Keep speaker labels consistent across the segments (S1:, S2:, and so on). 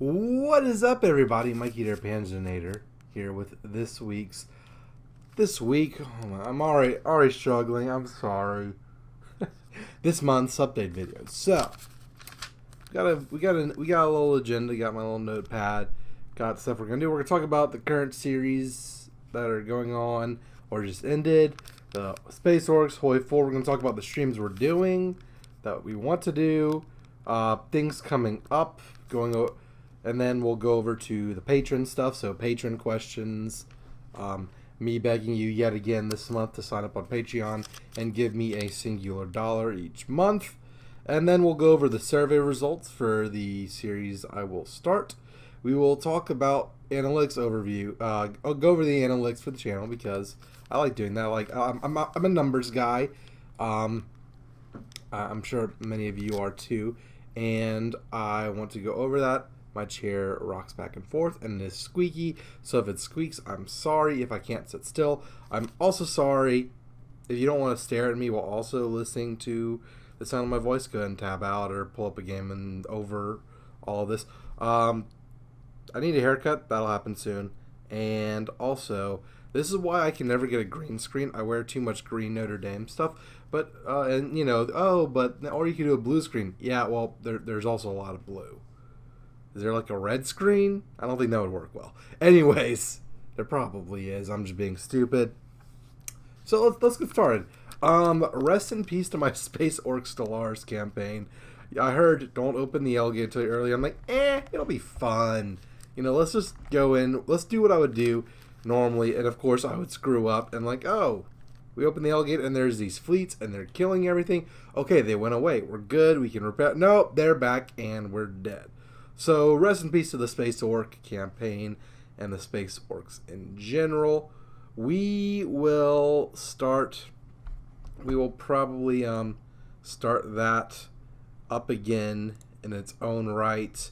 S1: What is up, everybody? Mikey there, Panzernator, here with this week. Oh my, I'm already struggling. I'm sorry. This month's update video. So we got a little agenda. Got my little notepad. Got stuff we're gonna do. We're gonna talk about the current series that are going on or just ended. The Space Orcs, Hoi 4. We're gonna talk about the streams we're doing that we want to do. Things coming up, and then we'll go over to the patron stuff. So patron questions, me begging you yet again this month to sign up on Patreon and give me a singular $1 each month. And then we'll go over the survey results for the series I will start. We will talk about analytics overview. I'll go over the analytics for the channel because I like doing that. I'm a numbers guy. I'm sure many of you are too. And I want to go over that. My chair rocks back and forth and it is squeaky, so if it squeaks, I'm sorry. If I can't sit still, I'm also sorry. If you don't want to stare at me while also listening to the sound of my voice, go ahead and tab out or pull up a game and over all of this. I need a haircut. That'll happen soon. And also, this is why I can never get a green screen. I wear too much green Notre Dame stuff. But, or you can do a blue screen. Yeah, well, there's also a lot of blue. Is there like a red screen? I don't think that would work well. Anyways, there probably is. I'm just being stupid. So let's get started. Rest in peace to my Space Orc Stellaris campaign. I heard don't open the L-gate too early. I'm like, it'll be fun. Let's just go in. Let's do what I would do normally. And of course, I would screw up and we open the L-gate and there's these fleets and they're killing everything. Okay, they went away. We're good. We can repair. Nope, they're back and we're dead. So rest in peace to the Space Orc campaign and the Space Orcs in general. We will probably start that up again in its own right.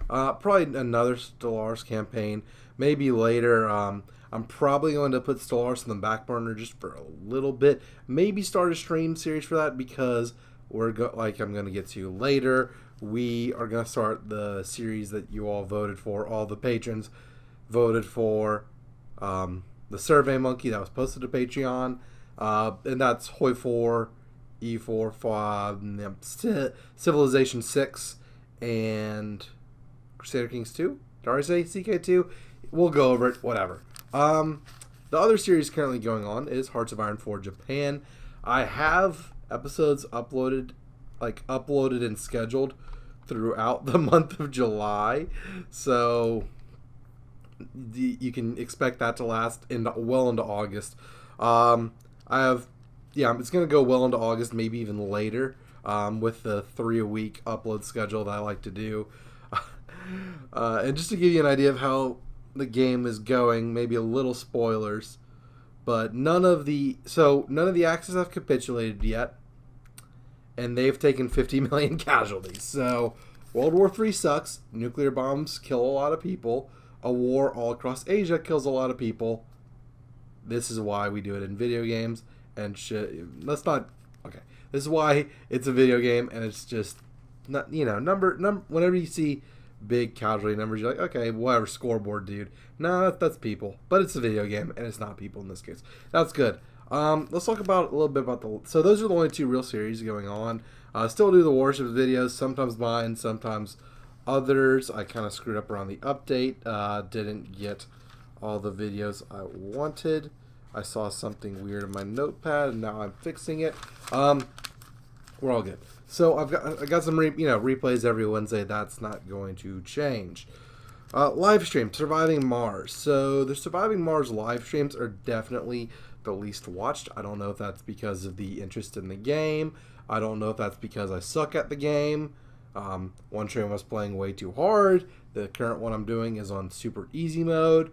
S1: Probably another Stellaris campaign. Maybe later. I'm probably going to put Stellaris in the back burner just for a little bit. Maybe start a stream series for that because I'm going to get to later. We are going to start the series that you all voted for. All the patrons voted for the Survey Monkey that was posted to Patreon. And that's Hoi 4, E4, Civilization 6, and Crusader Kings 2. Did I already say CK2? We'll go over it, whatever. The other series currently going on is Hearts of Iron 4 Japan. I have episodes uploaded and scheduled throughout the month of July, so you can expect that to last well into August. It's gonna go well into August, maybe even later, with the 3-a-week upload schedule that I like to do. And just to give you an idea of how the game is going, maybe a little spoilers, but none of the Axis have capitulated yet. And they've taken 50 million casualties. So, World War III sucks. Nuclear bombs kill a lot of people. A war all across Asia kills a lot of people. This is why we do it in video games. And shit. Let's not... Okay. This is why it's a video game. And it's just... not whenever you see big casualty numbers, you're like, okay, whatever, scoreboard, dude. No, that's people. But it's a video game. And it's not people in this case. That's good. Let's talk about a little bit about so those are the only 2 real series going on. Still do the Warships videos, sometimes mine, sometimes others. I kind of screwed up around the update. Didn't get all the videos I wanted. I saw something weird in my notepad, and now I'm fixing it. We're all good. So I got some replays every Wednesday. That's not going to change. Live stream, Surviving Mars. So the Surviving Mars live streams are definitely the least watched. I don't know if that's because of the interest in the game. I don't know if that's because I suck at the game. One stream was playing way too hard. The current one I'm doing is on super easy mode.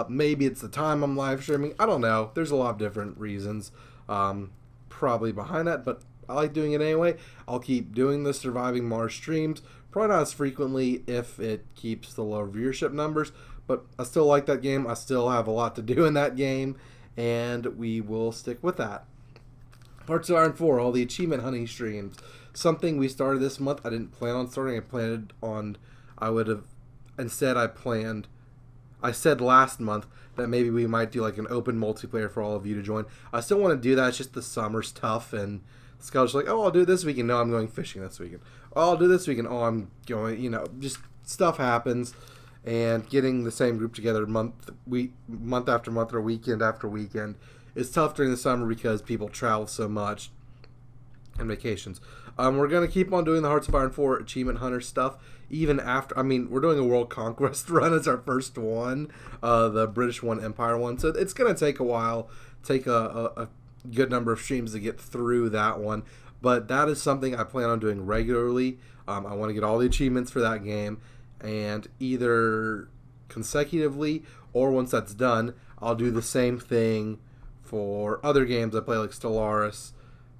S1: Maybe it's the time I'm live streaming. I don't know. There's a lot of different reasons probably behind that, but I like doing it anyway. I'll keep doing the Surviving Mars streams. Probably not as frequently if it keeps the low viewership numbers, but I still like that game. I still have a lot to do in that game, and we will stick with that. Hearts of Iron 4, all the achievement hunting streams. Something we started this month. I didn't plan on starting. I would have instead I said last month that maybe we might do like an open multiplayer for all of you to join. I still want to do that. It's just the summer's tough, and Scout's like, oh, I'll do it this weekend. No, I'm going fishing this weekend. Oh, I'll do this weekend. Oh, I'm going, just stuff happens. And getting the same group together month after month or weekend after weekend is tough during the summer because people travel so much and vacations. We're going to keep on doing the Hearts of Iron 4 Achievement Hunter stuff even after. I mean, we're doing a World Conquest run as our first one, the British one, Empire one. So it's going to take a while, take a good number of streams to get through that one. But that is something I plan on doing regularly. I want to get all the achievements for that game, and either consecutively or once that's done, I'll do the same thing for other games I play, like Stellaris,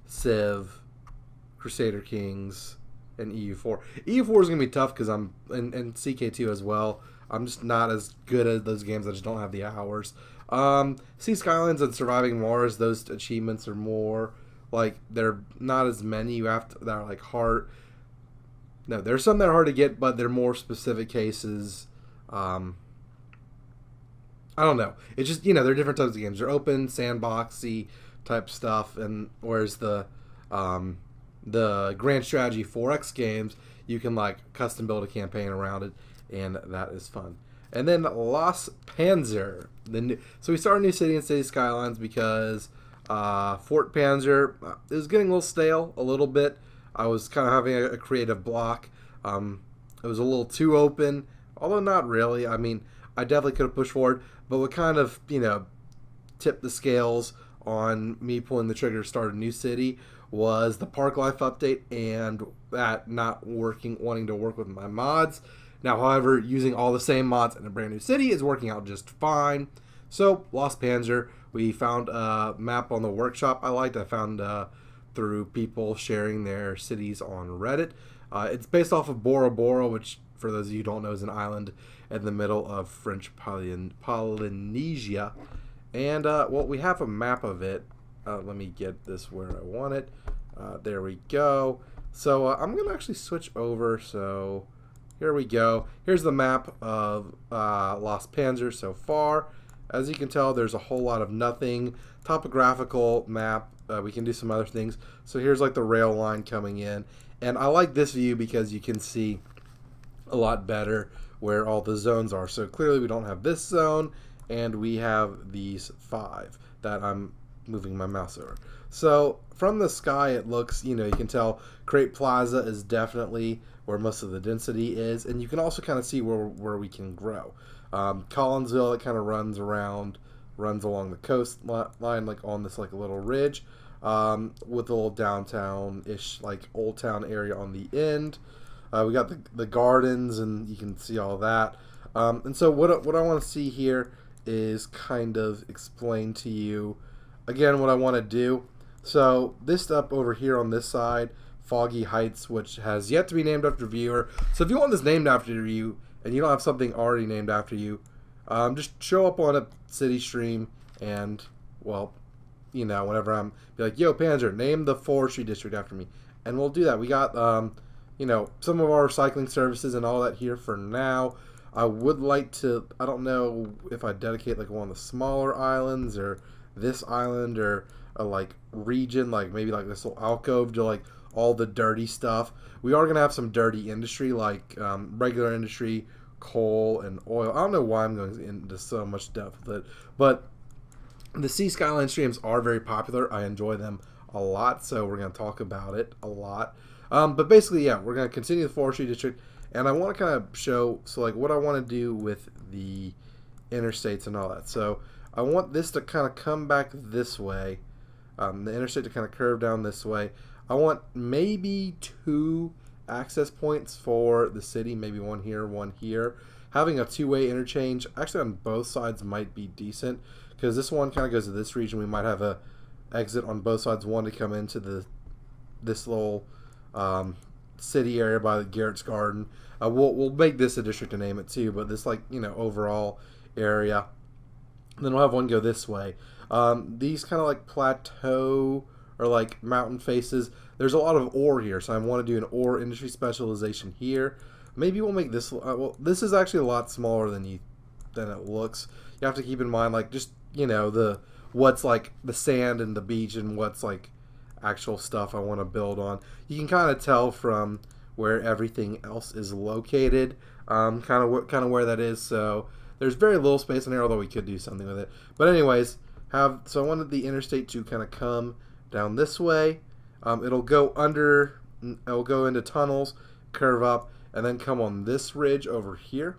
S1: Civ, Crusader Kings, and EU4. EU4 is going to be tough because I'm and CK2 as well. I'm just not as good at those games. I just don't have the hours. Sea Skylines and Surviving Mars, those achievements are more like, they're not as many. You have to, that are like hard. No, there's some that are hard to get, but they're more specific cases. I don't know. It's just, they're different types of games. They're open, sandboxy type stuff, and whereas the Grand Strategy 4X games, you can like custom build a campaign around it, and that is fun. And then Los Panzer. So we started a new city in City Skylines because Fort Panzer is getting a little stale, a little bit. I was kind of having a creative block. It was a little too open, although not really. I mean, I definitely could have pushed forward, but what kind of, tipped the scales on me pulling the trigger to start a new city was the Park Life update and that not wanting to work with my mods. Now, however, using all the same mods in a brand new city is working out just fine. So, Lost Panzer, we found a map on the workshop I liked. I found through people sharing their cities on Reddit. It's based off of Bora Bora, which, for those of you who don't know, is an island in the middle of French Polynesia. And, well, we have a map of it. Let me get this where I want it. There we go. So, I'm going to actually switch over. So, here we go. Here's the map of Lost Panzer so far. As you can tell, there's a whole lot of nothing. Topographical map. We can do some other things. So here's like the rail line coming in. And I like this view because you can see a lot better where all the zones are. So clearly we don't have this zone, and we have these 5 that I'm moving my mouse over. So from the sky it looks, you can tell Crate Plaza is definitely where most of the density is. And you can also kind of see where we can grow. Collinsville, it kind of runs along the coastline, like on this like a little ridge, with a little downtown-ish, like Old Town area on the end. We got the gardens, and you can see all that. And so what I want to see here is kind of explain to you, again, what I want to do. So this up over here on this side, Foggy Heights, which has yet to be named after a viewer. So if you want this named after you, and you don't have something already named after you, just show up on a city stream, and, well, whenever I'm be like, yo, Panzer, name the forestry district after me, and we'll do that. We got, some of our recycling services and all that here for now. I would like to, I don't know if I dedicate like one of the smaller islands or this island or a like region, like maybe like this little alcove to like all the dirty stuff. We are going to have some dirty industry, like regular industry, coal, and oil. I don't know why I'm going into so much depth with it, but the Sea Skyline streams are very popular. I enjoy them a lot, so we're going to talk about it a lot. But basically, yeah, we're going to continue the forestry district, and I want to kind of show, so like what I want to do with the interstates and all that. So I want this to kind of come back this way, the interstate to kind of curve down this way. I want maybe 2 access points for the city, maybe one here. Having a 2-way interchange, actually on both sides, might be decent, because this one kind of goes to this region. We might have a exit on both sides, one to come into this little city area by the Garrett's Garden. We'll make this a district to name it too, but this overall area. And then we'll have one go this way. These kind of like plateau or like mountain faces. There's a lot of ore here, so I want to do an ore industry specialization here. Maybe we'll make this. Well, this is actually a lot smaller than it looks. You have to keep in mind, like, just, you know, what's like the sand and the beach and what's like actual stuff I want to build on. You can kind of tell from where everything else is located, kind of where that is. So there's very little space in here, although we could do something with it. But anyways, so I wanted the interstate to kind of come down this way. It'll go into tunnels, curve up, and then come on this ridge over here.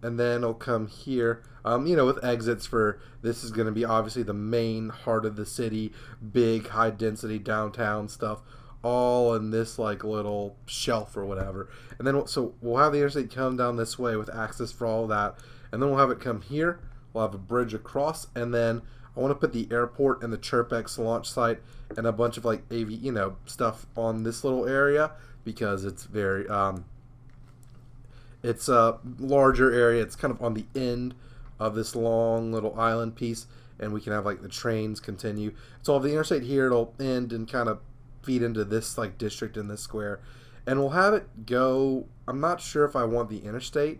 S1: And then it'll come here, you know, with exits for, this is going to be obviously the main heart of the city, big, high density downtown stuff, all in this like little shelf or whatever. And then, so we'll have the interstate come down this way with access for all of that. And then we'll have it come here. We'll have a bridge across, and then I want to put the airport and the Chirpex launch site and a bunch of like you know, stuff on this little area, because it's very it's a larger area. It's kind of on the end of this long little island piece, and we can have like the trains continue. So if the interstate here, it'll end and kind of feed into this like district in this square, and we'll have it go. I'm not sure if I want the interstate,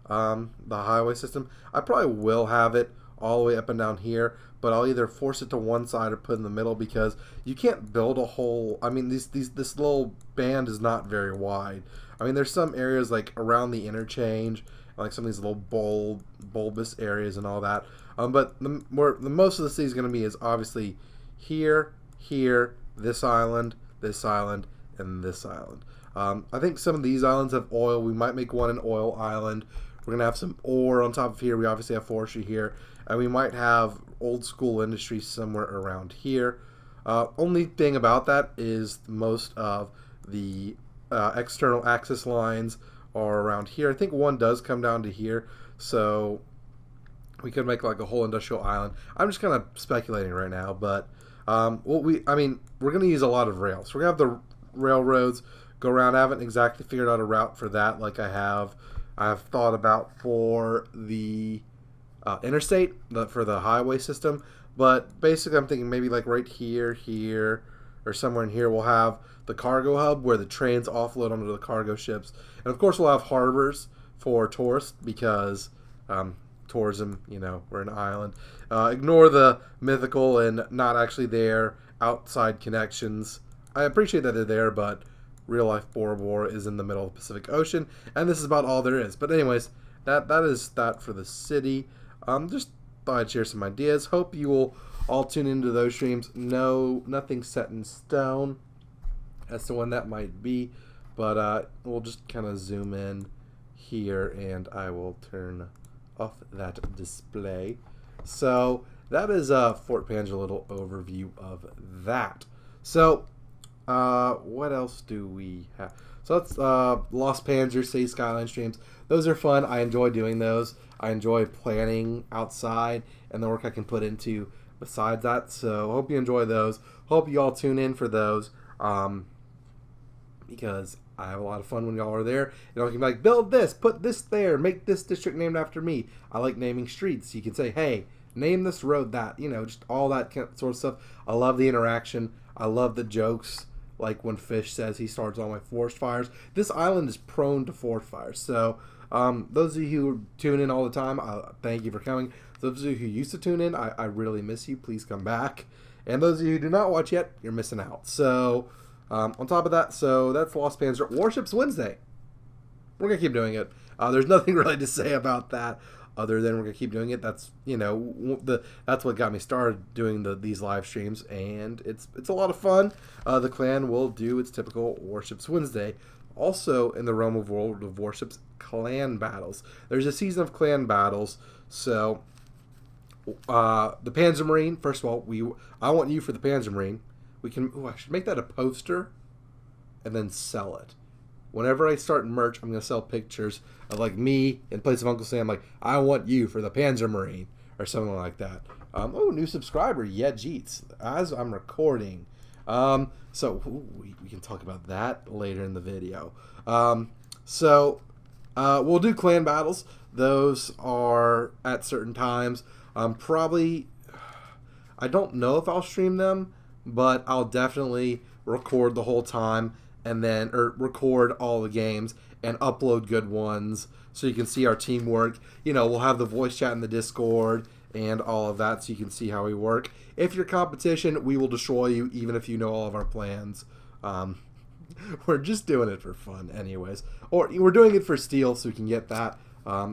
S1: the highway system. I probably will have it all the way up and down here, but I'll either force it to one side or put it in the middle, because you can't build a whole, I mean, this little band is not very wide. I mean, there's some areas like around the interchange, like some of these little bulbous areas and all that. But the most of the city is going to be is obviously here, this island, and this island. I think some of these islands have oil. We might make one an oil island. We're going to have some ore on top of here. We obviously have forestry here. And we might have old school industry somewhere around here. Only thing about that is most of the external access lines are around here. I think one does come down to here, so we could make like a whole industrial island. I'm just kind of speculating right now, but we're going to use a lot of rails. So we're going to have the railroads go around. I haven't exactly figured out a route for that like I have thought about for the interstate, for the highway system. But basically I'm thinking maybe like right here, or somewhere in here, we'll have the cargo hub where the trains offload onto the cargo ships. And of course we'll have harbors for tourists, because tourism, you know, we're an island. Ignore the mythical and not actually there outside connections. I appreciate that they're there, but real life Bora Bora is in the middle of the Pacific Ocean, and this is about all there is. But anyways, that is that for the city. Just thought I'd share some ideas. Hope you will all tune into those streams. No, nothing set in stone as to when that might be, but we'll just kind of zoom in here, and I will turn off that display. So that is Fort Panzer, a little overview of that. So what else do we have? So that's Lost Panzer City Skyline streams. Those are fun. I enjoy doing those. I enjoy planning outside and the work I can put into besides that. So hope you enjoy those. Hope you all tune in for those, because I have a lot of fun when y'all are there. You know, you can be like, build this, put this there, make this district named after me. I like naming streets. You can say, hey, name this road that. You know, just all that sort of stuff. I love the interaction. I love the jokes. Like when Fish says he starts all my forest fires. This island is prone to forest fires. So those of you who tune in all the time, thank you for coming. Those of you who used to tune in, I really miss you. Please come back. And those of you who do not watch yet, you're missing out. So on top of that, so that's Lost Panzer. Warships Wednesday. We're going to keep doing it. There's nothing really to say about that other than we're going to keep doing it. That's, you know, that's what got me started doing these live streams, and it's a lot of fun. The clan will do its typical Warships Wednesday. Also in the realm of World of Warships, clan battles. There's a season of clan battles. So the Panzer Marine, first of all, I want you for the Panzer Marine. We can, I should make that a poster and then sell it. Whenever I start merch, I'm going to sell pictures of like me in place of Uncle Sam, like, I want you for the Panzer Marine or something like that. Oh, new subscriber, yeah, Jeets, as I'm recording. So we can talk about that later in the video. We'll do clan battles. Those are at certain times. Probably, I don't know if I'll stream them, but I'll definitely record the whole time, and then record all the games and upload good ones so you can see our teamwork. You know, we'll have the voice chat in the Discord and all of that so you can see how we work. If you're competition, we will destroy you even if you know all of our plans. We're just doing it for fun anyways. Or we're doing it for steel so we can get that.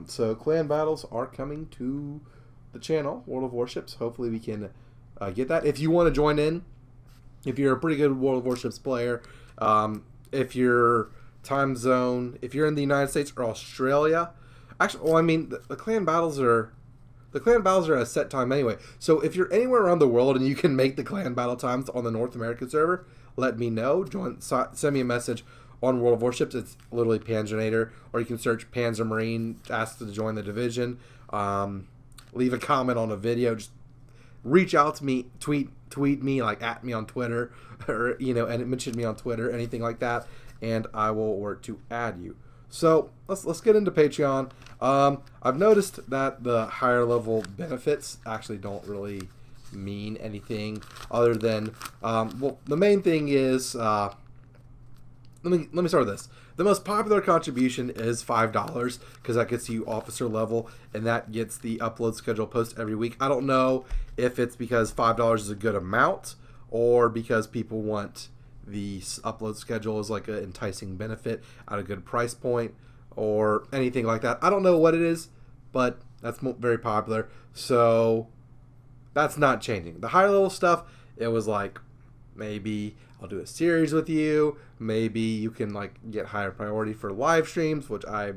S1: So clan battles are coming to the channel, World of Warships. Hopefully we can get that. If you want to join in, if you're a pretty good World of Warships player, if your time zone, if you're in the United States or Australia, actually, well, I mean, the clan battles are at a set time anyway. So if you're anywhere around the world and you can make the clan battle times on the North American server, let me know. Send me a message on World of Warships. It's literally Panzernator, or you can search Panzer Marine, ask to join the division. Leave a comment on a video. Just reach out to me, tweet me, like at me on Twitter, or and mention me on Twitter, anything like that, and I will work to add you. So let's get into Patreon. I've noticed that the higher level benefits actually don't really mean anything other than well, the main thing is let me start with this. The most popular contribution is $5 because that gets you officer level and that gets the upload schedule post every week. I don't know if it's because $5 is a good amount or because people want the upload schedule as like an enticing benefit at a good price point or anything like that. I don't know what it is, but that's very popular. So that's not changing. The higher level stuff, it was like maybe I'll do a series with you. Maybe you can like get higher priority for live streams, which I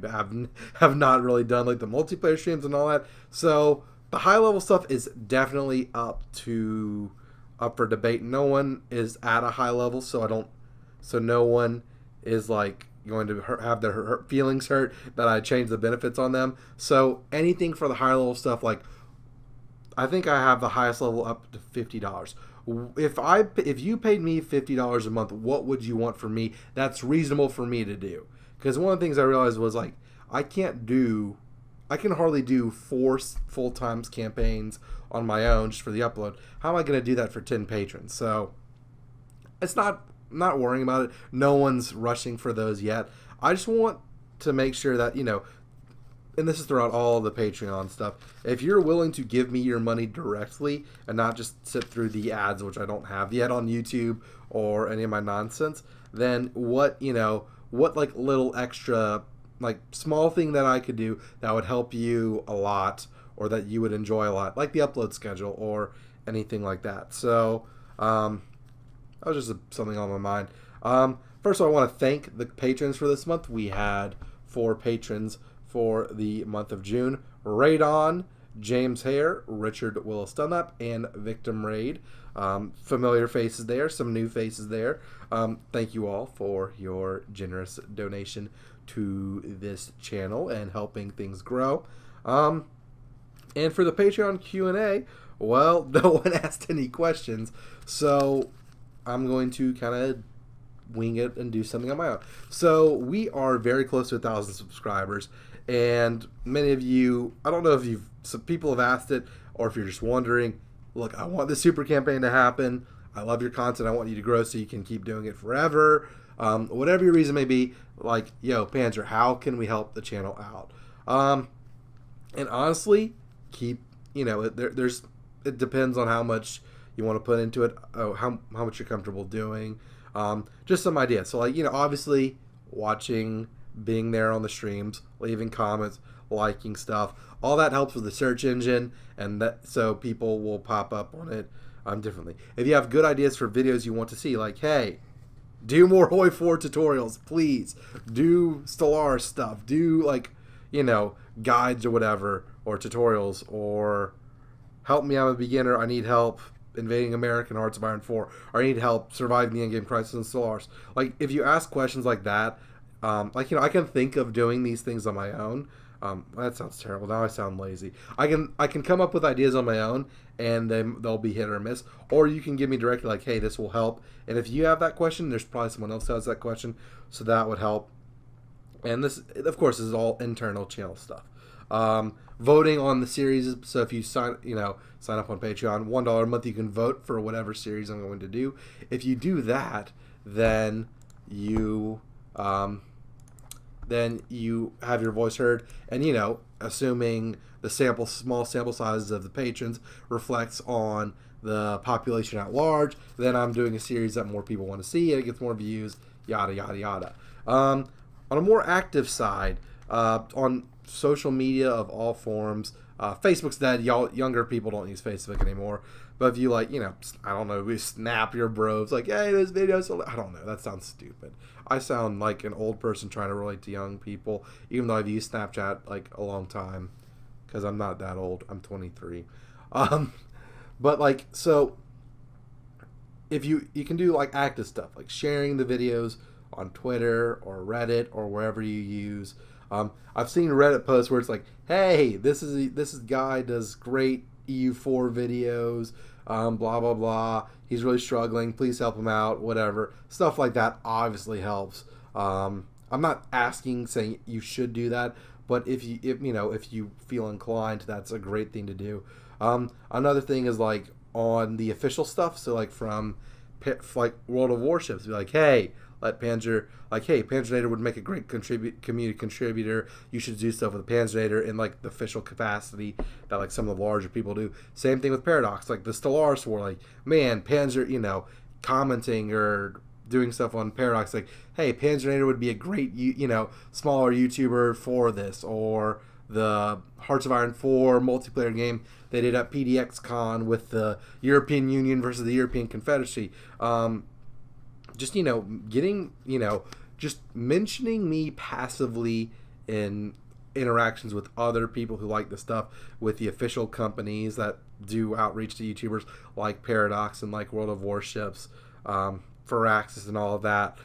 S1: have not really done, like the multiplayer streams and all that. So the high level stuff is definitely up for debate. No one is at a high level, so no one is like going to have their feelings hurt that I change the benefits on them. So anything for the higher level stuff, like I think I have the highest level up to $50. If you paid me $50 a month, what would you want from me? That's reasonable for me to do. Because one of the things I realized was like I can hardly do 4 full-time campaigns on my own just for the upload. How am I going to do that for 10 patrons? So it's not worrying about it. No one's rushing for those yet. I just want to make sure that, and this is throughout all the Patreon stuff, if you're willing to give me your money directly and not just sit through the ads, which I don't have yet on YouTube or any of my nonsense, then what like little extra, like small thing that I could do that would help you a lot or that you would enjoy a lot, like the upload schedule or anything like that. So that was just something on my mind. First of all, I want to thank the patrons for this month. We had 4 patrons for the month of June: Raidon, James Hare, Richard Willis Dunlap, and Victim Raid. Familiar faces there, some new faces there. Thank you all for your generous donation to this channel and helping things grow. And for the Patreon Q&A, well, no one asked any questions, so I'm going to kind of wing it and do something on my own. So we are very close to 1,000 subscribers, and many of you, I don't know if some people have asked it, or if you're just wondering, look, I want this super campaign to happen. I love your content. I want you to grow so you can keep doing it forever. Whatever your reason may be, like, yo, Panzer, how can we help the channel out? And honestly, it depends on how much you want to put into it, how much you're comfortable doing. Just some ideas. So, like, obviously watching, being there on the streams, leaving comments, liking stuff, all that helps with the search engine, and that so people will pop up on it differently. If you have good ideas for videos you want to see, like, hey, do more Hoi 4 tutorials, please. Do Stellaris stuff. Do, like, guides or whatever, or tutorials, or help me, I'm a beginner, I need help invading American Hearts of Iron 4, or I need help surviving the endgame crisis in Stellaris. Like, if you ask questions like that, I can think of doing these things on my own. That sounds terrible. Now I sound lazy. I can come up with ideas on my own, and then they'll be hit or miss. Or you can give me directly, like, hey, this will help. And if you have that question, there's probably someone else who has that question, so that would help. And this, of course, is all internal channel stuff. Voting on the series. So if you sign up on Patreon, $1 a month, you can vote for whatever series I'm going to do. If you do that, then you then you have your voice heard. And, you know, assuming the small sample sizes of the patrons reflects on the population at large, then I'm doing a series that more people want to see, and it gets more views, yada, yada, yada. On a more active side, on social media of all forms, Facebook's dead. Y'all younger people don't use Facebook anymore. But if you, like, you know, I don't know, we snap your bros like, hey, this video, so I don't know. That sounds stupid. I sound like an old person trying to relate to young people, even though I've used Snapchat like a long time, because I'm not that old. I'm 23. But like, so if you can do like active stuff, like sharing the videos on Twitter or Reddit or wherever you use. I've seen Reddit posts where it's like, hey, this guy does great EU4 videos, blah blah blah. He's really struggling. Please help him out. Whatever stuff like that obviously helps. I'm not saying you should do that, but if you feel inclined, that's a great thing to do. Another thing is like on the official stuff. So like from like World of Warships, be like, hey, Panzernator would make a great community contributor. You should do stuff with Panzernator in like the official capacity that like some of the larger people do. Same thing with Paradox, like the Stellaris War. Like, man, Panzer, you know, commenting or doing stuff on Paradox, like, hey, Panzernator would be a great, smaller YouTuber for this, or the Hearts of Iron 4 multiplayer game they did at PDXCon with the European Union versus the European Confederacy. Just, just mentioning me passively in interactions with other people who like the stuff, with the official companies that do outreach to YouTubers like Paradox and like World of Warships, Firaxis and all of that.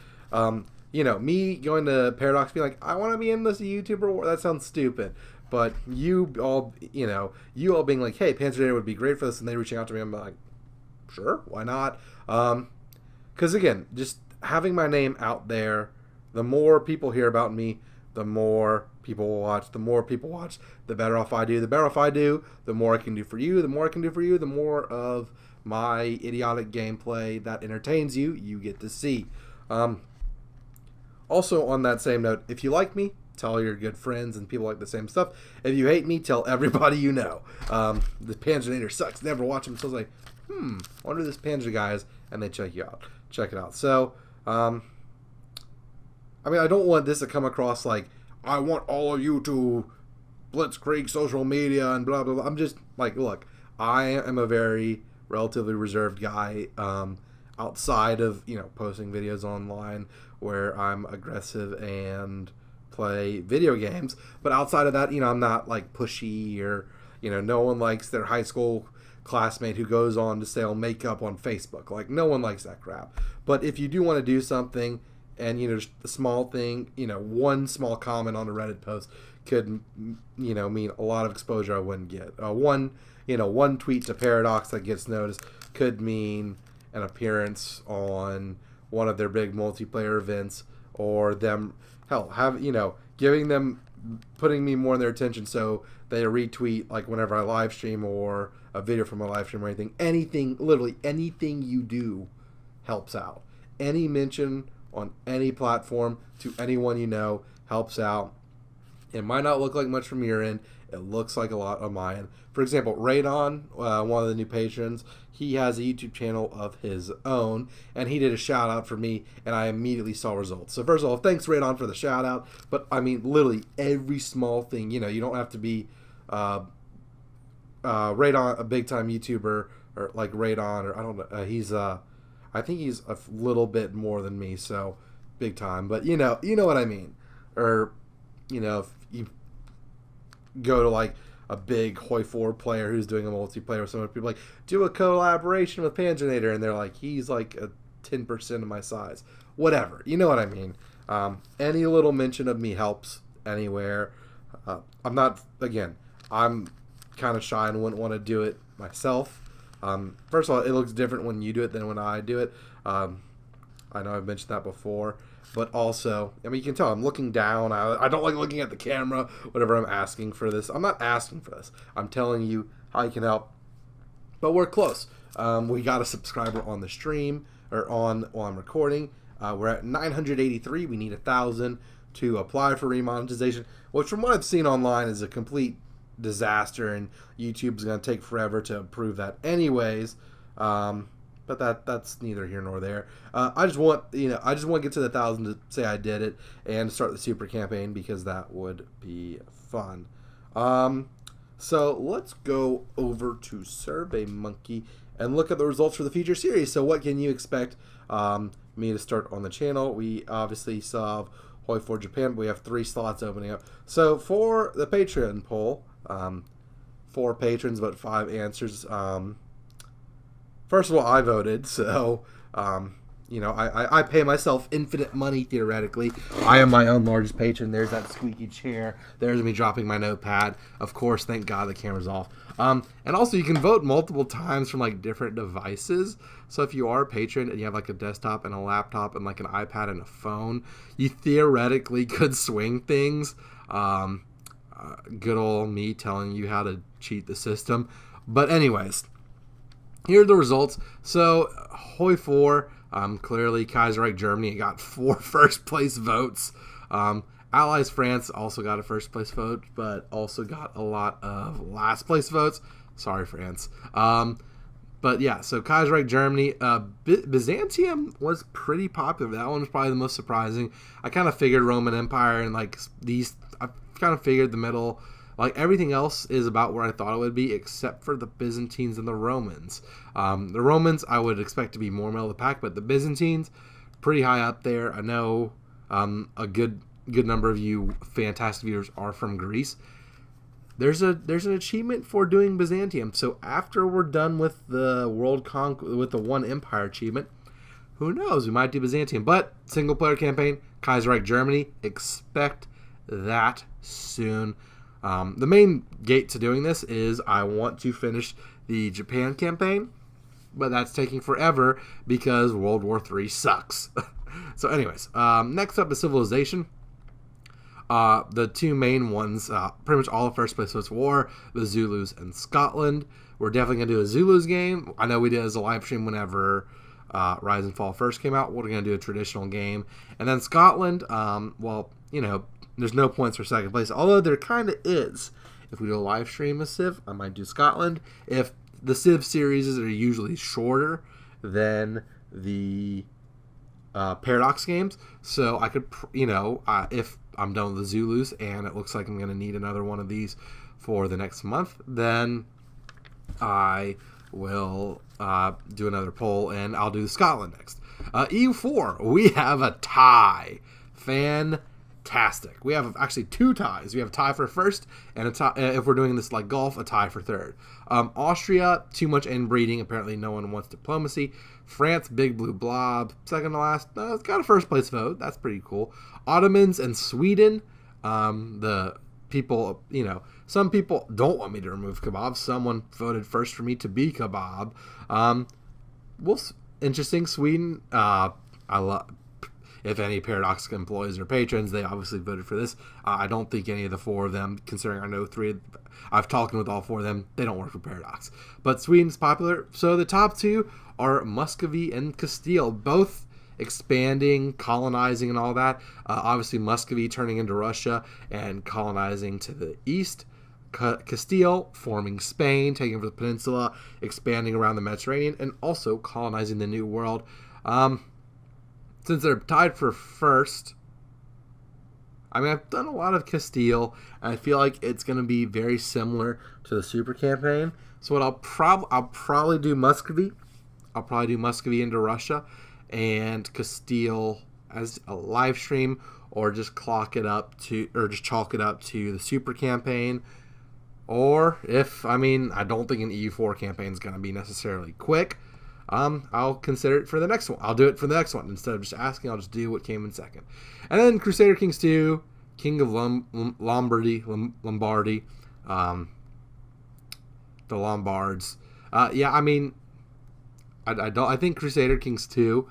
S1: Me going to Paradox being like, I want to be in this YouTuber war, that sounds stupid. But you all being like, hey, Panzernator would be great for this, and they reaching out to me, I'm like, sure, why not? Because again, just having my name out there, the more people hear about me, the more people will watch. The more people watch, the better off I do. The better off I do, the more I can do for you. The more I can do for you, the more of my idiotic gameplay that entertains you, you get to see. Also, on that same note, if you like me, tell your good friends and people like the same stuff. If you hate me, tell everybody you know. The Panzernator sucks. Never watch him. So I was like, I wonder who this Panzer guy is, and they check it out. So, I don't want this to come across like I want all of you to blitzkrieg social media and blah blah blah. I'm just like, look, I am a very relatively reserved guy, outside of posting videos online where I'm aggressive and play video games. But outside of that, I'm not like pushy, or no one likes their high school classmate who goes on to sell makeup on Facebook. Like, no one likes that crap. But if you do want to do something, and just a small thing, one small comment on a Reddit post could mean a lot of exposure I wouldn't get. One tweet to Paradox that gets noticed could mean an appearance on one of their big multiplayer events, or them putting me more in their attention, so they retweet like whenever I live stream, or a video from a live stream, or anything, literally anything you do helps out. Any mention on any platform to anyone helps out. It might not look like much from your end. It looks like a lot on my end. For example, Radon, one of the new patrons, he has a YouTube channel of his own, and he did a shout out for me, and I immediately saw results. So first of all, thanks Radon for the shout out. But I mean, literally every small thing. You don't have to be Radon, a big time YouTuber, or like Radon, or I don't know. I think he's a little bit more than me, so big time. But you know what I mean. Or if you go to like a big Hoi 4 player who's doing a multiplayer with someone, people like, do a collaboration with Panzernator, and they're like, he's like a 10% of my size. Whatever. You know what I mean. Any little mention of me helps anywhere. I'm kind of shy and wouldn't want to do it myself. First of all, it looks different when you do it than when I do it. I know I've mentioned that before. But also, you can tell I'm looking down. I don't like looking at the camera whenever I'm asking for this. I'm not asking for this. I'm telling you how you can help. But we're close. We got a subscriber on the stream, or while I'm recording. We're at 983. We need 1,000 to apply for remonetization, which from what I've seen online is a complete disaster, and YouTube's going to take forever to approve that anyways. But that's neither here nor there. I just want to get to the 1,000 to say I did it and start the super campaign, because that would be fun. So let's go over to SurveyMonkey and look at the results for the feature series. So what can you expect me to start on the channel? We obviously saw Hoi for Japan, but we have 3 slots opening up. So for the Patreon poll, 4 patrons but 5 answers. First of all, I voted, so I pay myself infinite money theoretically. I am my own largest patron. There's that squeaky chair. There's me dropping my notepad. Of course, thank God the camera's off. And also, you can vote multiple times from like different devices. So if you are a patron and you have like a desktop and a laptop and like an iPad and a phone, you theoretically could swing things. Good old me telling you how to cheat the system. But anyways, here are the results. So Hoi 4, clearly Kaiserreich Germany got 4 first place votes. Allies France also got a first place vote, but also got a lot of last place votes. Sorry, France. But yeah, so Kaiserreich Germany, Byzantium was pretty popular. That one was probably the most surprising. I kind of figured Roman Empire and like these, I kind of figured the middle, like everything else is about where I thought it would be, except for the Byzantines and the Romans. The Romans I would expect to be more middle of the pack, but the Byzantines pretty high up there. I know a good number of you fantastic viewers are from Greece. There's an achievement for doing Byzantium. So after we're done with the with the One Empire achievement, who knows? We might do Byzantium. But single player campaign, Kaiserreich Germany, expect that soon. The main gate to doing this is I want to finish the Japan campaign, but that's taking forever because World War III sucks. So anyways, next up is Civilization. The 2 main ones, pretty much all the first place was war, the Zulus and Scotland. We're definitely going to do a Zulus game. I know we did as a live stream whenever Rise and Fall first came out. We're going to do a traditional game. And then Scotland, well, there's no points for second place, although there kind of is. If we do a live stream of Civ, I might do Scotland. If the Civ series are usually shorter than the Paradox games, so I could, if I'm done with the Zulus and it looks like I'm going to need another one of these for the next month, then I will do another poll and I'll do Scotland next. EU4, we have a tie. Fantastic. We have actually 2 ties. We have a tie for first and a tie, if we're doing this like golf, a tie for third. Austria, too much inbreeding. Apparently no one wants diplomacy. France, big blue blob. Second to last, it's got a first place vote. That's pretty cool. Ottomans and Sweden. The people, some people don't want me to remove kebab. Someone voted first for me to be kebab. Interesting. Sweden. I love. If any Paradox employees or patrons, they obviously voted for this. I don't think any of the 4 of them, considering I know 3, I've talked with all 4 of them, they don't work for Paradox. But Sweden's popular. So the top 2 are Muscovy and Castile, both expanding, colonizing, and all that. Obviously, Muscovy turning into Russia and colonizing to the east. Castile forming Spain, taking over the peninsula, expanding around the Mediterranean, and also colonizing the New World. Since they're tied for first, I've done a lot of Castile, and I feel like it's going to be very similar to the Super Campaign. So what I'll probably do Muscovy. I'll probably do Muscovy into Russia, and Castile as a live stream, or just chalk it up to the Super Campaign. Or if I don't think an EU4 campaign is going to be necessarily quick. I'll consider it for the next one. I'll do it for the next one. Instead of just asking, I'll just do what came in second. And then Crusader Kings 2, King of Lombardy, the Lombards. I think Crusader Kings 2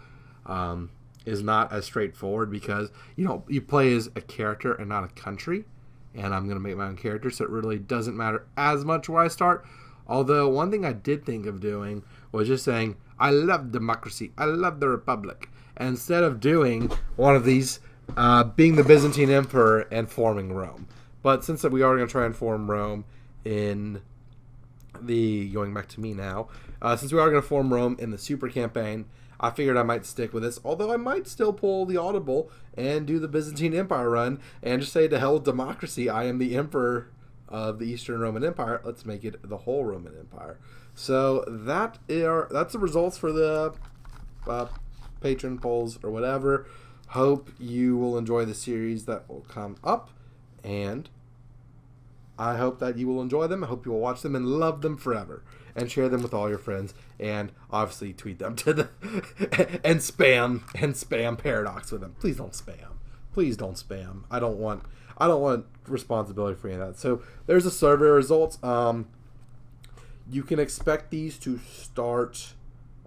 S1: is not as straightforward because you play as a character and not a country, and I'm gonna make my own character, so it really doesn't matter as much where I start. Although one thing I did think of doing was just saying, I love democracy, I love the republic. And instead of doing one of these being the Byzantine Emperor and forming Rome. But since we are going to try and form Rome in the, going back to me now, since we are going to form Rome in the super campaign, I figured I might stick with this, although I might still pull the audible and do the Byzantine Empire run and just say, to hell with democracy, I am the emperor of the Eastern Roman Empire. Let's make it the whole Roman Empire. So that's the results for the patron polls or whatever. Hope you will enjoy the series that will come up, and I hope that you will enjoy them. I hope you will watch them and love them forever, and share them with all your friends, and obviously tweet them to the and spam Paradox with them. Please don't spam. Please don't spam. I don't want responsibility for any of that. So there's the survey results. You can expect these to start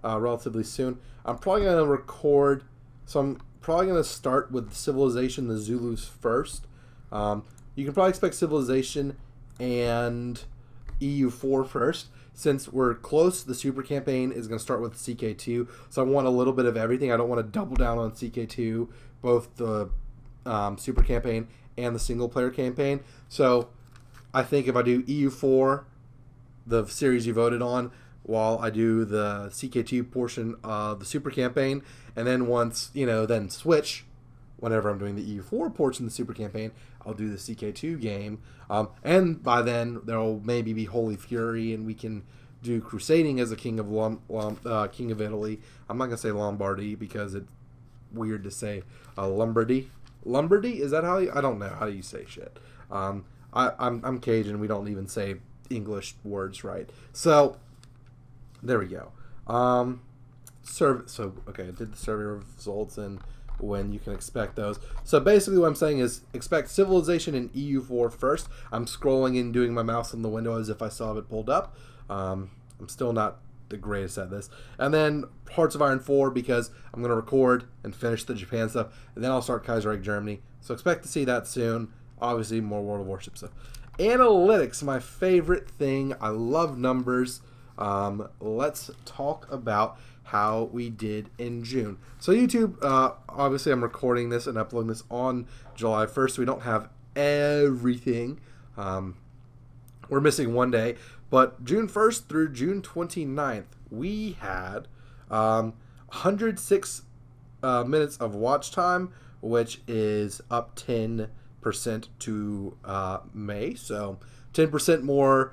S1: relatively soon. I'm probably going to record, so I'm probably going to start with Civilization, the Zulus first. You can probably expect Civilization and EU4 first. Since we're close, the super campaign is going to start with CK2, so I want a little bit of everything. I don't want to double down on CK2, both the super campaign and the single player campaign. So I think if I do EU4, the series you voted on, while I do the CK2 portion of the super campaign, and then once, then switch, whenever I'm doing the EU4 portion of the super campaign, I'll do the CK2 game. And by then, there'll maybe be Holy Fury, and we can do Crusading as a king of King of Italy. I'm not going to say Lombardy, because it's weird to say Lombardy. Lombardy? Is that how you... I don't know how you say shit. I'm Cajun. We don't even say English words right. So, there we go. Okay, I did the survey results and when you can expect those. So basically what I'm saying is expect Civilization and EU4 first. I'm scrolling and doing my mouse on the window as if I still have it pulled up. I'm still not the greatest at this. And then Hearts of Iron 4, because I'm going to record and finish the Japan stuff, and then I'll start Kaiserreich Germany. So expect to see that soon. Obviously more World of Warship stuff. Analytics, my favorite thing. I love numbers. Let's talk about how we did in June. So YouTube, obviously I'm recording this and uploading this on July 1st, so we don't have everything. We're missing one day, but June 1st through June 29th, we had 106 minutes of watch time, which is up 10% to May, so 10% more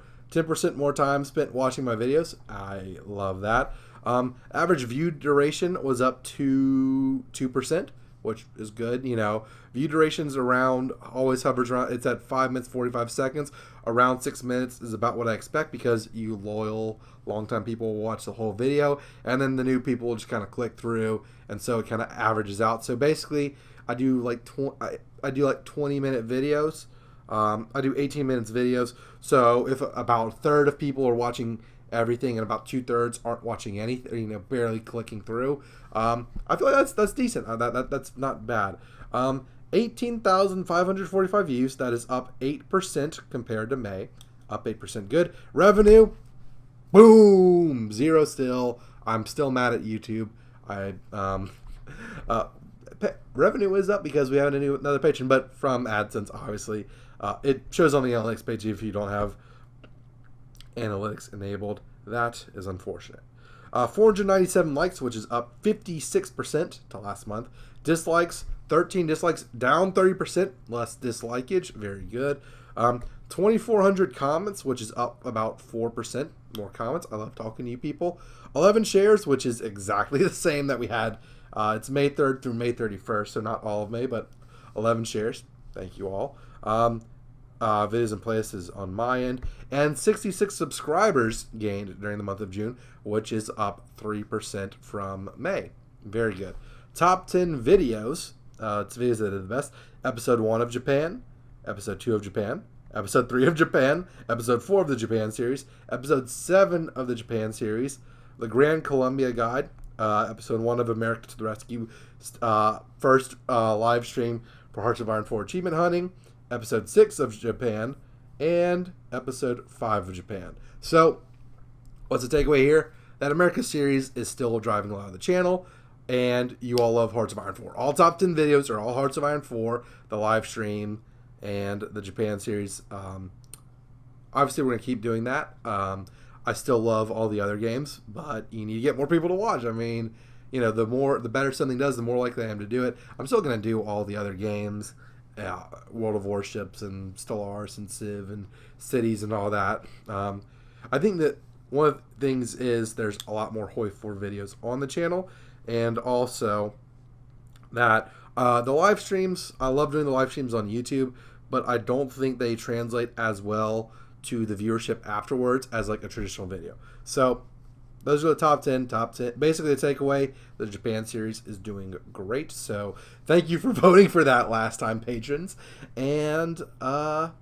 S1: time spent watching my videos. I love that. Average view duration was up to 2%, which is good. View duration's always hovers around, it's at 5 minutes, 45 seconds. Around 6 minutes is about what I expect, because you loyal, long-time people will watch the whole video, and then the new people will just kind of click through, and so it kind of averages out. So basically, I do like 20-minute videos. I do 18 minutes videos. So if about a third of people are watching everything and about 2/3 aren't watching anything, barely clicking through, I feel like that's decent. That's not bad. 18,545 views. That is up 8% compared to May. Up 8%. Good. Revenue, boom, 0 still. I'm still mad at YouTube. Revenue is up because we have another patron, but from AdSense, obviously. It shows on the analytics page if you don't have analytics enabled. That is unfortunate. 497 likes, which is up 56% to last month. Dislikes, 13 dislikes, down 30%, less dislikeage, very good. 2,400 comments, which is up about 4%, more comments. I love talking to you people. 11 shares, which is exactly the same that we had. It's May 3rd through May 31st, so not all of May, but 11 shares. Thank you all. Videos and playlists on my end, and 66 subscribers gained during the month of June, which is up 3% from May. Very good. Top 10 videos. It's videos that are the best. Episode 1 of Japan, Episode 2 of Japan, Episode 3 of Japan, Episode 4 of the Japan series, Episode 7 of the Japan series, The Grand Columbia Guide, Episode 1 of America to the Rescue, first live stream for Hearts of Iron 4 Achievement Hunting, Episode 6 of Japan, and Episode 5 of Japan. So, what's the takeaway here? That America series is still driving a lot of the channel. and you all love Hearts of Iron 4. All top 10 videos are all Hearts of Iron 4, the live stream, and the Japan series. Obviously, we're going to keep doing that. I still love all the other games, but you need to get more people to watch. I mean, you know, the better something does, the more likely I am to do it. I'm still going to do all the other games, World of Warships and Stellaris and Civ and Cities and all that. I think that one of the things is there's a lot more Hoi 4 videos on the channel, and also that the live streams, I love doing the live streams on YouTube, but I don't think they translate as well to the viewership afterwards as like a traditional video. So those are the top 10. Basically, the takeaway, the Japan series is doing great. So thank you for voting for that last time, patrons. And Hearts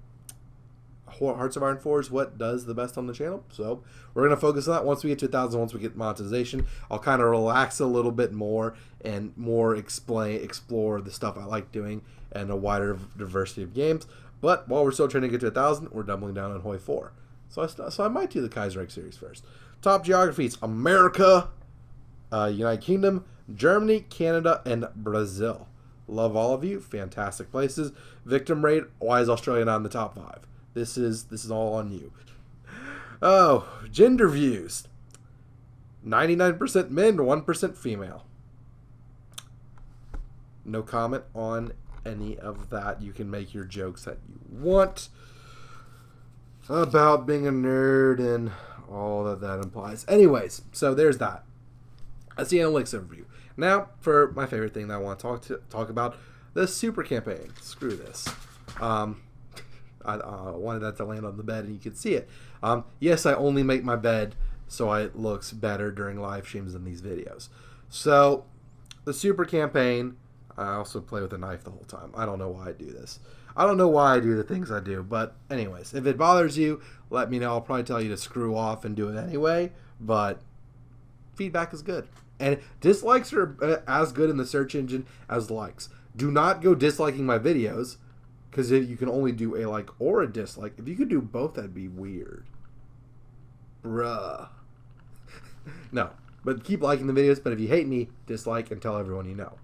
S1: of Iron 4 is what does the best on the channel. So we're going to focus on that. Once we get to 1,000, once we get monetization, I'll kind of relax a little bit more and more explore the stuff I like doing and a wider diversity of games. But while we're still trying to get to 1,000, we're doubling down on Hoi 4. So I might do the Kaiserreich series first. Top geographies: America, United Kingdom, Germany, Canada, and Brazil. Love all of you. Fantastic places. Victim rate: why is Australia not in the top 5? This is all on you. Oh, gender views: 99% men, 1% female. No comment on any of that. You can make your jokes that you want about being a nerd and all that implies. Anyways, so there's that. That's the analytics overview. Now for my favorite thing that I want to talk about, the super campaign. Screw this. I wanted that to land on the bed and you could see it. Yes, I only make my bed so it looks better during live streams than these videos. So the super campaign, I also play with a knife the whole time. I don't know why I do this. I don't know why I do the things I do. But anyways, if it bothers you, let me know. I'll probably tell you to screw off and do it anyway. But feedback is good. And dislikes are as good in the search engine as likes. Do not go disliking my videos, because you can only do a like or a dislike. If you could do both, that'd be weird. Bruh. No. But keep liking the videos. But if you hate me, dislike and tell everyone you know.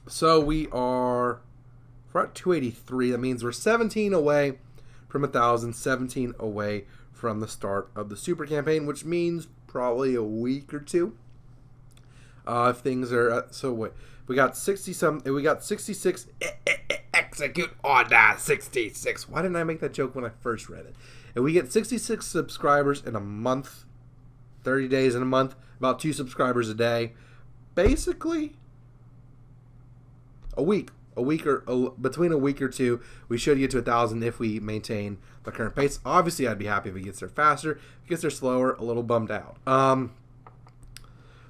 S1: So we're at 283. That means we're 17 away from 1,000, 17 away from the start of the super campaign, which means probably a week or two. If things are so wait, we got 66. Execute order 66. Why didn't I make that joke when I first read it? And we get 66 subscribers in a month, 30 days in a month, about 2 subscribers a day. Basically, between a week or two, we should get to 1,000 if we maintain the current pace. Obviously, I'd be happy if it gets there faster. If it gets there slower, a little bummed out.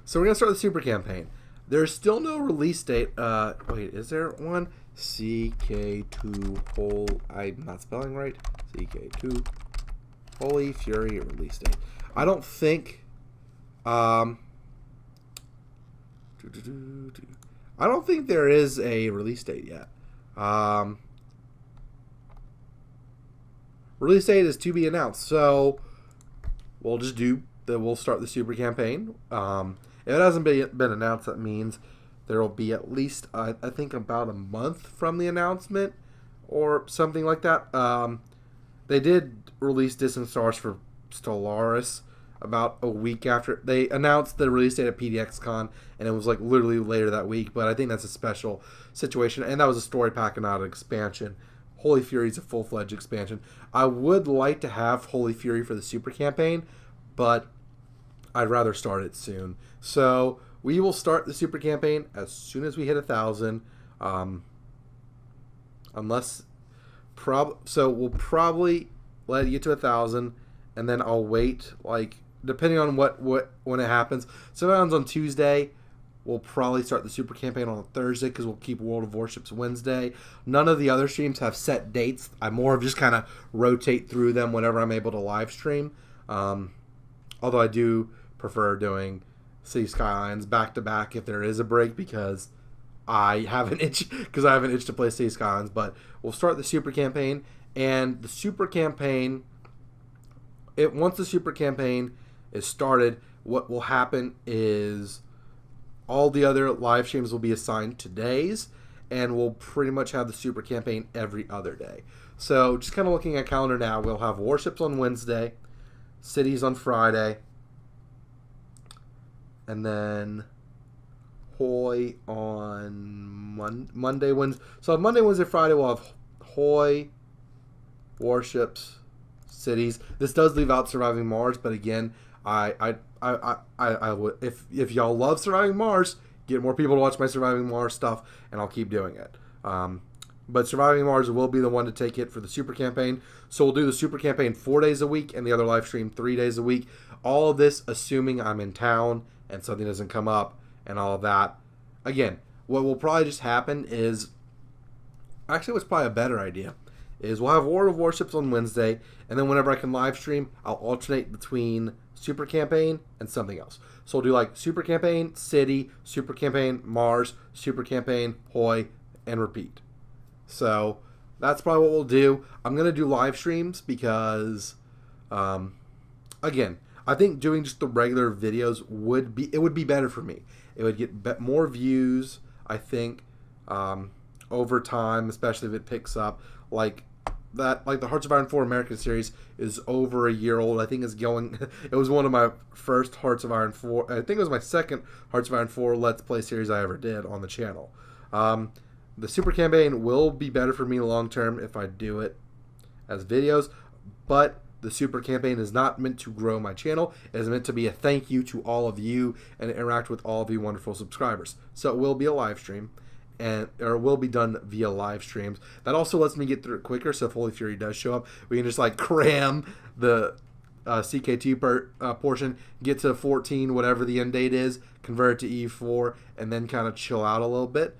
S1: So we're gonna start the super campaign. There's still no release date. Wait, is there one? CK2 whole. I'm not spelling right. CK2 Holy Fury release date. I don't think. I don't think there is a release date yet. Release date is to be announced, so we'll start the super campaign. If it hasn't been announced, that means there will be at least I think about a month from the announcement or something like that. They did release Distant Stars for Stellaris about a week after they announced the release date at PDXCon, and it was like literally later that week. But I think that's a special situation, and that was a story pack and not an expansion. Holy Fury is a full-fledged expansion. I would like to have Holy Fury for the super campaign, but I'd rather start it soon. So we will start the super campaign as soon as we hit 1,000. So we'll probably let it get to 1,000, and then I'll wait, like, depending on when it happens. Sometimes on Tuesday, we'll probably start the super campaign on a Thursday because we'll keep World of Warships Wednesday. None of the other streams have set dates. I more of just kind of rotate through them whenever I'm able to live stream. Although I do prefer doing City Skylines back to back if there is a break, because I have an itch to play City Skylines. But we'll start the super campaign, and the super campaign, once the super campaign is started, what will happen is all the other live streams will be assigned to days, and we'll pretty much have the super campaign every other day. So just kind of looking at calendar now, we'll have warships on Wednesday, cities on Friday, and then Hoi on Monday, Wednesday. So on Monday, Wednesday, Friday, we'll have Hoi, warships, cities. This does leave out Surviving Mars, but again, I would, if y'all love Surviving Mars, get more people to watch my Surviving Mars stuff, and I'll keep doing it. But Surviving Mars will be the one to take it for the super campaign. So we'll do the super campaign 4 days a week and the other live stream 3 days a week. All of this assuming I'm in town and something doesn't come up and all of that. Again, what will probably just happen is, actually what's probably a better idea, is we'll have War of Warships on Wednesday, and then whenever I can live stream, I'll alternate between Super Campaign and something else. So we'll do like Super Campaign, City, Super Campaign, Mars, Super Campaign, Hoi, and repeat. So that's probably what we'll do. I'm going to do live streams because, again, I think doing just the regular videos would be better for me. It would get more views, I think, over time, especially if it picks up. Like the Hearts of Iron 4 American series is over a year old. I think it's going. It was one of my first Hearts of Iron 4. I think it was my second Hearts of Iron 4 Let's Play series I ever did on the channel. The Super Campaign will be better for me long term if I do it as videos, but the Super Campaign is not meant to grow my channel. It is meant to be a thank you to all of you and interact with all of you wonderful subscribers. So it will be a live stream, or will be done via live streams. That also lets me get through it quicker, so if Holy Fury does show up, we can just like cram the CK2 portion, get to 14, whatever the end date is, convert it to E4, and then kind of chill out a little bit.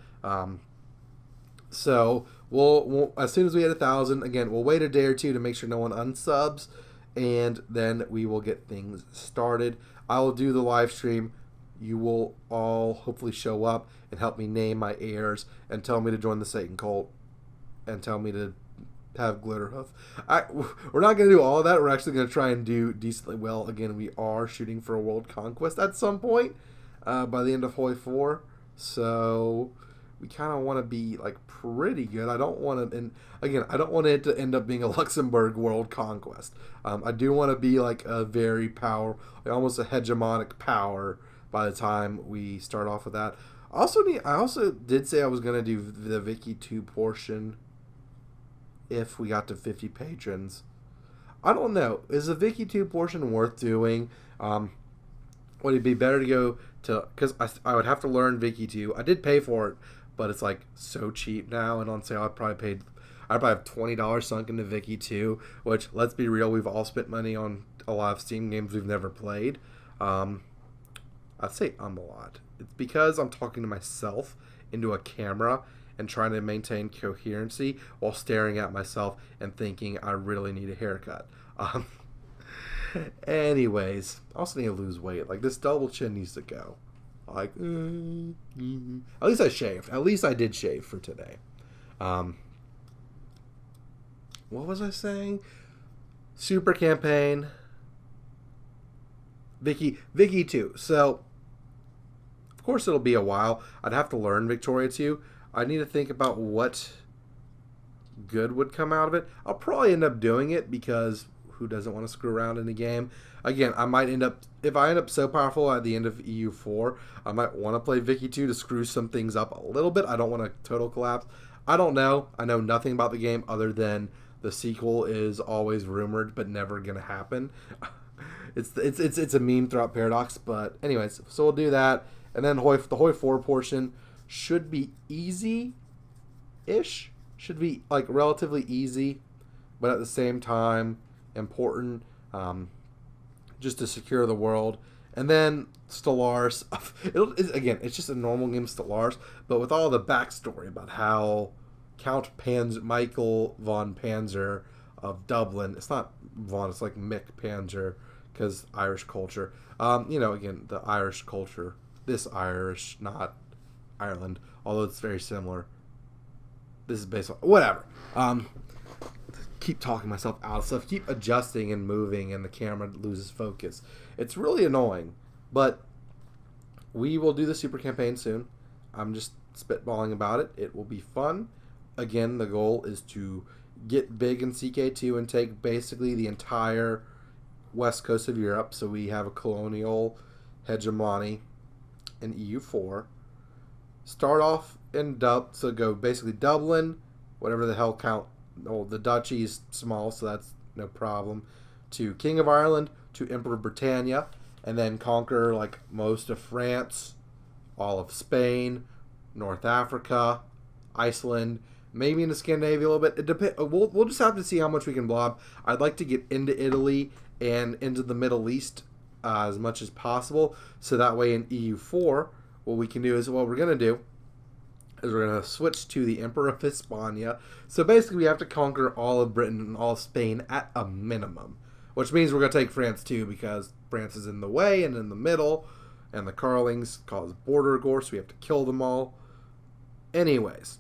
S1: So we'll as soon as we hit 1,000, again, we'll wait a day or two to make sure no one unsubs, and then we will get things started. I will do the live stream. You will all hopefully show up and help me name my heirs and tell me to join the Satan cult and tell me to have Glitterhoof. We're not going to do all of that. We're actually going to try and do decently well. Again, we are shooting for a world conquest at some point by the end of Hoi 4. So we kind of want to be like pretty good. I don't want to, and again, I don't want it to end up being a Luxembourg world conquest. I do want to be like a very almost a hegemonic power by the time we start off with that. I also did say I was going to do the Vicky 2 portion if we got to 50 patrons. I don't know. Is the Vicky 2 portion worth doing? Would it be better to go to, because I would have to learn Vicky 2. I did pay for it, but it's like so cheap now, and on sale I probably have $20 sunk into Vicky 2, which, let's be real, we've all spent money on a lot of Steam games we've never played. I'd say a lot. It's because I'm talking to myself into a camera and trying to maintain coherency while staring at myself and thinking I really need a haircut. Anyways, I also need to lose weight. Like, this double chin needs to go. Like, at least I shaved. At least I did shave for today. What was I saying? Super campaign. Vicky 2. So, of course it'll be a while. I'd have to learn Victoria 2. I need to think about what good would come out of it. I'll probably end up doing it because who doesn't want to screw around in the game? Again, I might end up, if I end up so powerful at the end of EU4, I might want to play Vicky 2 to screw some things up a little bit. I don't want a total collapse. I don't know. I know nothing about the game other than the sequel is always rumored but never going to happen. It's a meme throughout Paradox, but anyways, so we'll do that. And then the Hoi 4 portion should be easy-ish. Should be like relatively easy, but at the same time important, just to secure the world. And then Stellaris. It's just a normal game, Stellaris, but with all the backstory about how Count Michael von Panzer of Dublin. It's not von. It's like Mick Panzer, because Irish culture. Again, the Irish culture. This Irish, not Ireland, although it's very similar. This is based on whatever. Keep talking myself out of stuff. Keep adjusting and moving, and the camera loses focus. It's really annoying. But we will do the super campaign soon. I'm just spitballing about it. It will be fun. Again, the goal is to get big in CK2 and take basically the entire west coast of Europe. So we have a colonial hegemony in EU4. Start off in so go basically Dublin, whatever the hell count. Oh, the duchy is small, so that's no problem. To King of Ireland, to Emperor Britannia, and then conquer like most of France, all of Spain, North Africa, Iceland, maybe into Scandinavia a little bit. It depends. We'll just have to see how much we can blob. I'd like to get into Italy and into the Middle East as much as possible, so that way in EU4, what we can do is what we're gonna do is we're gonna switch to the Emperor of Hispania. So basically, we have to conquer all of Britain and all of Spain at a minimum, which means we're gonna take France too because France is in the way and in the middle, and the Carlings cause border gore, so we have to kill them all. Anyways,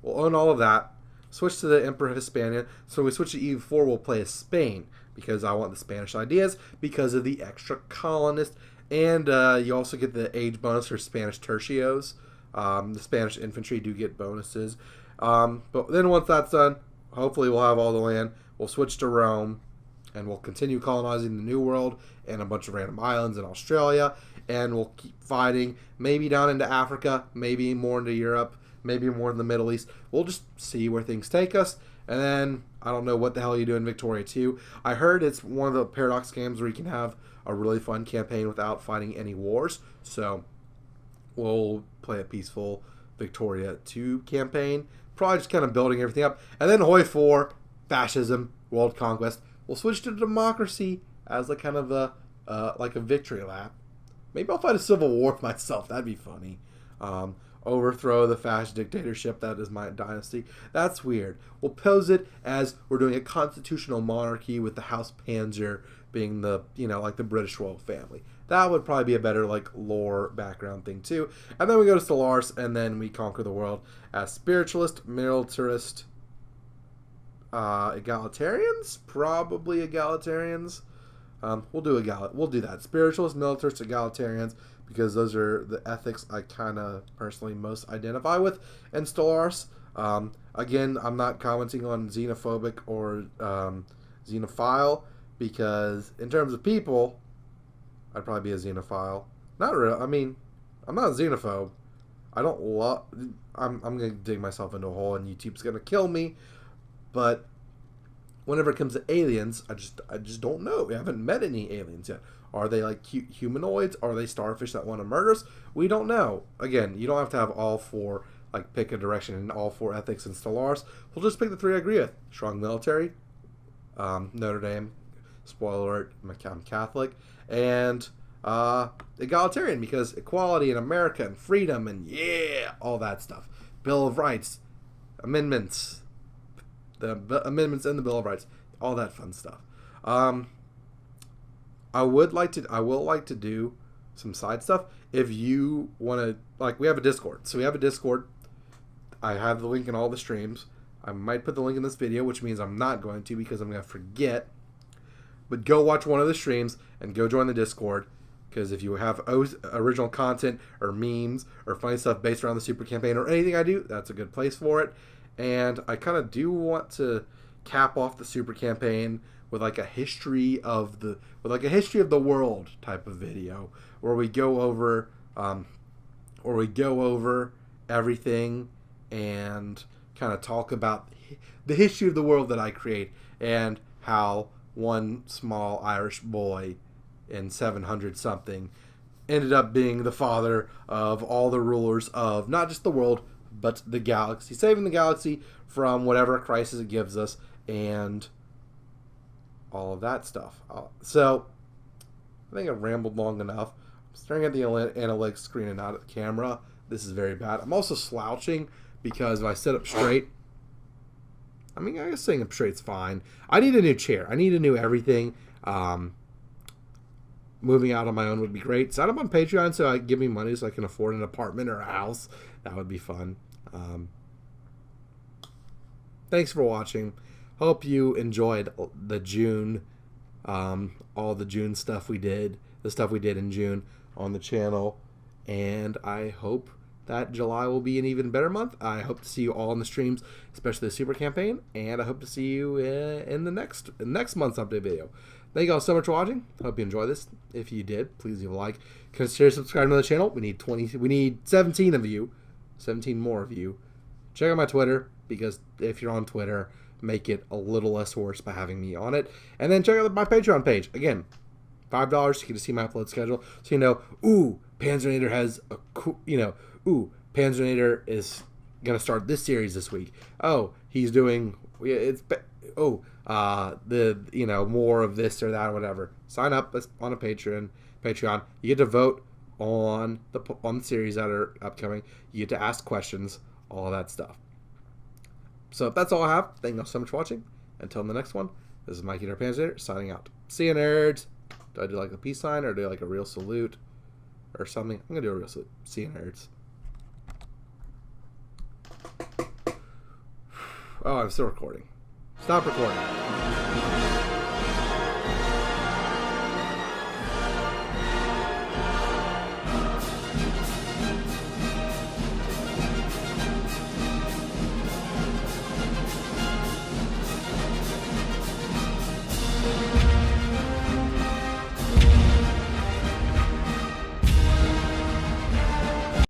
S1: we'll own all of that. Switch to the Emperor of Hispania. So when we switch to EU4, we'll play as Spain because I want the Spanish ideas because of the extra colonists. And you also get the age bonus for Spanish tercios. The Spanish infantry do get bonuses. But then once that's done, hopefully we'll have all the land. We'll switch to Rome, and we'll continue colonizing the New World and a bunch of random islands in Australia. And we'll keep fighting, maybe down into Africa, maybe more into Europe, maybe more in the Middle East. We'll just see where things take us. And then, I don't know what the hell you do in Victoria 2. I heard it's one of the Paradox games where you can have a really fun campaign without fighting any wars. So, we'll play a peaceful Victoria 2 campaign. Probably just kind of building everything up. And then Hoi 4, fascism, world conquest. We'll switch to democracy as like kind of like a victory lap. Maybe I'll fight a civil war myself. That'd be funny. Overthrow the fascist dictatorship that is my dynasty. That's weird. We'll pose it as we're doing a constitutional monarchy with the House Panzer being the, like the British royal family. That would probably be a better, like, lore background thing, too. And then we go to Stellaris, and then we conquer the world as spiritualist, militarist, egalitarians? Probably egalitarians. We'll do that. Spiritualist, militarist, egalitarians, because those are the ethics I kind of personally most identify with in Stellaris. Again, I'm not commenting on xenophobic or xenophile, because in terms of people, I'd probably be a xenophile. Not real. I mean, I'm not a xenophobe. I don't love. I'm gonna dig myself into a hole, and YouTube's gonna kill me. But whenever it comes to aliens, I just don't know. We haven't met any aliens yet. Are they like humanoids? Are they starfish that want to murder us? We don't know. Again, you don't have to have all four, like pick a direction in all four ethics in Stellaris. We'll just pick the three I agree with. Strong military, Notre Dame, spoiler alert, I'm Catholic, and egalitarian because equality in America and freedom and yeah, all that stuff. Bill of Rights, amendments, the amendments in the Bill of Rights, all that fun stuff. I will like to do some side stuff. If you want to, like, we have a Discord. So we have a Discord. I have the link in all the streams. I might put the link in this video, which means I'm not going to because I'm going to forget. But go watch one of the streams and go join the Discord. Because if you have original content or memes or funny stuff based around the Super Campaign or anything I do, that's a good place for it. And I kind of do want to cap off the Super Campaign with like a history of the world type of video where we go over everything and kind of talk about the history of the world that I create and how one small Irish boy in 700 something ended up being the father of all the rulers of not just the world but the galaxy, saving the galaxy from whatever crisis it gives us and all of that stuff. So I think I've rambled long enough. I'm staring at the analytics screen and not at the camera. This is very bad. I'm also slouching because if I sit up straight, I mean, I guess sitting up straight's fine. I need a new chair. I need a new everything. Moving out on my own would be great. Sign up on Patreon so give me money so I can afford an apartment or a house. That would be fun. Thanks for watching. Hope you enjoyed the June, all the June stuff we did. the stuff we did in June on the channel. And I hope that July will be an even better month. I hope to see you all in the streams, especially the Super Campaign. And I hope to see you in the next month's update video. Thank you all so much for watching. I hope you enjoyed this. If you did, please leave a like. Consider subscribing to the channel. We need 17 of you. 17 more of you. Check out my Twitter, because if you're on Twitter, make it a little less worse by having me on it. And then check out my Patreon page. Again, $5 to get to see my upload schedule. So you know, ooh, Panzernator has a cool, ooh, Panzernator is going to start this series this week. Oh, he's doing, more of this or that or whatever. Sign up on a Patreon. You get to vote on the series that are upcoming. You get to ask questions, all that stuff. So that's all I have. Thank you all so much for watching. Until the next one, this is Mikey Panzernator signing out. See you, nerds. Do I do like a peace sign or do I like a real salute or something? I'm going to do a real salute. See you, nerds. Oh, I'm still recording. Stop recording.